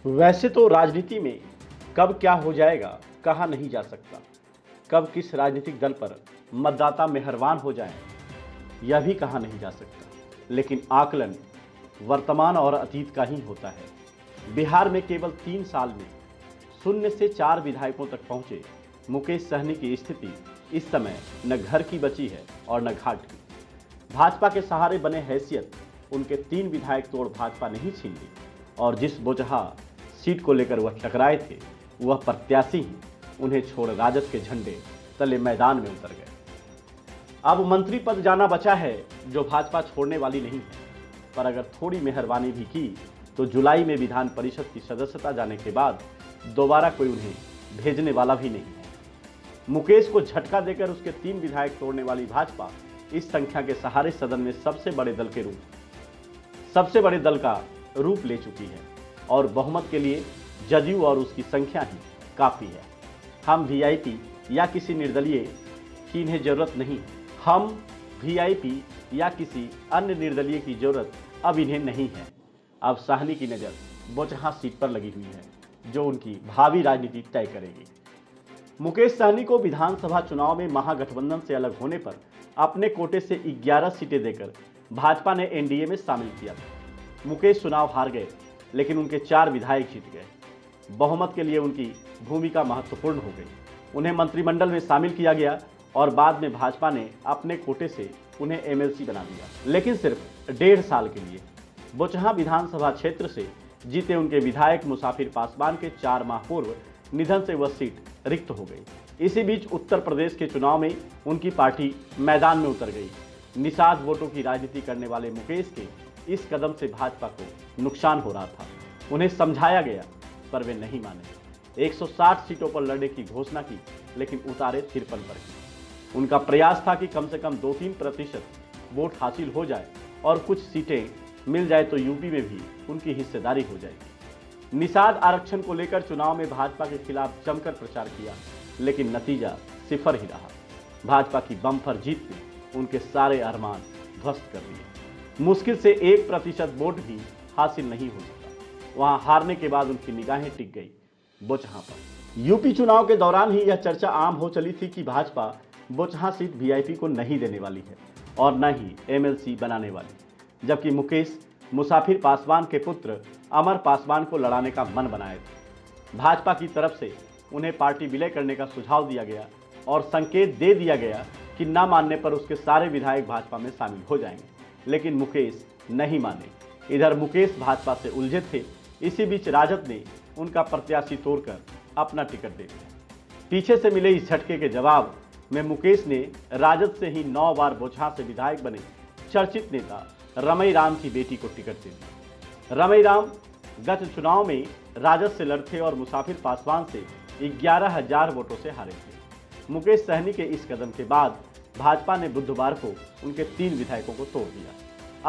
वैसे तो राजनीति में कब क्या हो जाएगा कहा नहीं जा सकता। कब किस राजनीतिक दल पर मतदाता मेहरबान हो जाएं यह भी कहा नहीं जा सकता। लेकिन आकलन वर्तमान और अतीत का ही होता है। बिहार में केवल 3 साल में 0 से 4 विधायकों तक पहुंचे मुकेश सहनी की स्थिति इस समय न घर की बची है और न घाट की। भाजपा के सहारे बने हैसियत उनके 3 विधायक तोड़ भाजपा नहीं छीन ली और जिस बोचहा सीट को लेकर वह टकराए थे वह प्रत्याशी ही उन्हें छोड़ राजद के झंडे तले मैदान में उतर गए। अब मंत्री पद जाना बचा है जो भाजपा छोड़ने वाली नहीं है, पर अगर थोड़ी मेहरबानी भी की तो जुलाई में विधान परिषद की सदस्यता जाने के बाद दोबारा कोई उन्हें भेजने वाला भी नहीं है। मुकेश को झटका देकर उसके 3 विधायक तोड़ने वाली भाजपा इस संख्या के सहारे सदन में सबसे बड़े दल का रूप ले चुकी है और बहुमत के लिए जदयू और उसकी संख्या ही काफी है। हम वीआईपी या किसी निर्दलीय की इन्हें जरूरत नहीं। हम वीआईपी या किसी अन्य निर्दलीय की जरूरत अब इन्हें नहीं है। अब साहनी की नजर बोचहा सीट पर लगी हुई है जो उनकी भावी राजनीति तय करेगी। मुकेश सहनी को विधानसभा चुनाव में महागठबंधन से अलग होने पर अपने कोटे से 11 सीटें देकर भाजपा ने एनडीए में शामिल किया था। मुकेश चुनाव हार गए लेकिन उनके 4 विधायक जीत गए। बहुमत के लिए उनकी भूमिका महत्वपूर्ण हो गई। उन्हें मंत्रिमंडल में शामिल किया गया और बाद में भाजपा ने अपने कोटे से उन्हें एमएलसी बना दिया, लेकिन सिर्फ 1.5 साल के लिए। बोचहा विधानसभा क्षेत्र से जीते उनके विधायक मुसाफिर पासवान के 4 माह पूर्व निधन से वह सीट रिक्त हो गई। इसी बीच उत्तर प्रदेश के चुनाव में उनकी पार्टी मैदान में उतर गई। निषाद वोटों की राजनीति करने वाले मुकेश के इस कदम से भाजपा को नुकसान हो रहा था। उन्हें समझाया गया पर वे नहीं माने। 160 सीटों पर लड़ने की घोषणा की लेकिन उतारे 53 पर की। उनका प्रयास था कि कम से कम 2-3% वोट हासिल हो जाए और कुछ सीटें मिल जाए तो यूपी में भी उनकी हिस्सेदारी हो जाएगी। निषाद आरक्षण को लेकर चुनाव में भाजपा के खिलाफ जमकर प्रचार किया लेकिन नतीजा सिफर ही रहा। भाजपा की बम्पर जीत ने उनके सारे अरमान ध्वस्त कर दिए। मुश्किल से 1% वोट भी हासिल नहीं हो सका। वहां हारने के बाद उनकी निगाहें टिक गई बोचहा पर। यूपी चुनाव के दौरान ही यह चर्चा आम हो चली थी कि भाजपा बोचहा सीट वीआईपी को नहीं देने वाली है और न ही एमएलसी बनाने वाली, जबकि मुकेश मुसाफिर पासवान के पुत्र अमर पासवान को लड़ाने का मन बनाए थे। भाजपा की तरफ से उन्हें पार्टी विलय करने का सुझाव दिया गया और संकेत दे दिया गया कि न मानने पर उसके सारे विधायक भाजपा में शामिल हो जाएंगे, लेकिन मुकेश नहीं माने। इधर मुकेश भाजपा से उलझे थे। इसी बीच राजद ने उनका प्रत्याशी तोड़कर अपना टिकट दे दिया। पीछे से मिले इस झटके के जवाब में मुकेश ने राजद से ही 9 बार बोचहा से विधायक बने चर्चित नेता रमई राम की बेटी को टिकट दे दिया। रमई राम गत चुनाव में राजद से लड़ते और मुसाफिर पासवान से 11,000 वोटों से हारे थे। मुकेश सहनी के इस कदम के बाद भाजपा ने बुधवार को उनके 3 विधायकों को तोड़ दिया।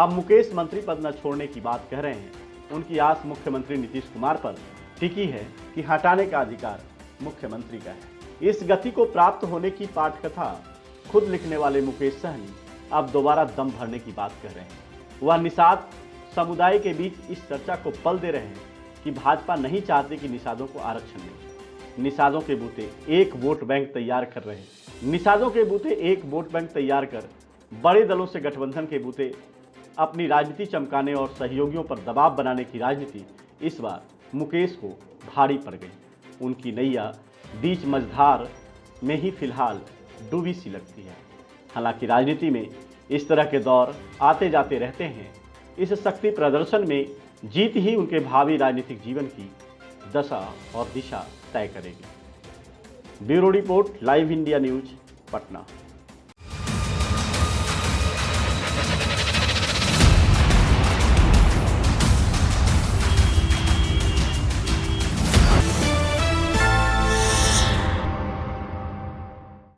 अब मुकेश मंत्री पद न छोड़ने की बात कह रहे हैं। उनकी आस मुख्यमंत्री नीतीश कुमार पर टिकी है कि हटाने का अधिकार मुख्यमंत्री का है। इस गति को प्राप्त होने की पाठकथा खुद लिखने वाले मुकेश सहनी अब दोबारा दम भरने की बात कर रहे हैं। वह निषाद समुदाय के बीच इस चर्चा को पल दे रहे हैं कि भाजपा नहीं चाहती कि निषादों को आरक्षण मिले। निषादों के बूते एक वोट बैंक तैयार कर रहे हैं। निषादों के बूते एक वोट बैंक तैयार कर बड़े दलों से गठबंधन के बूते अपनी राजनीति चमकाने और सहयोगियों पर दबाव बनाने की राजनीति इस बार मुकेश को भारी पड़ गई। उनकी नैया बीच मझधार में ही फिलहाल डूबी सी लगती है। हालांकि राजनीति में इस तरह के दौर आते जाते रहते हैं। इस शक्ति प्रदर्शन में जीत ही उनके भावी राजनीतिक जीवन की दशा और दिशा तय करेगी। Bureau report, live India news, Patna.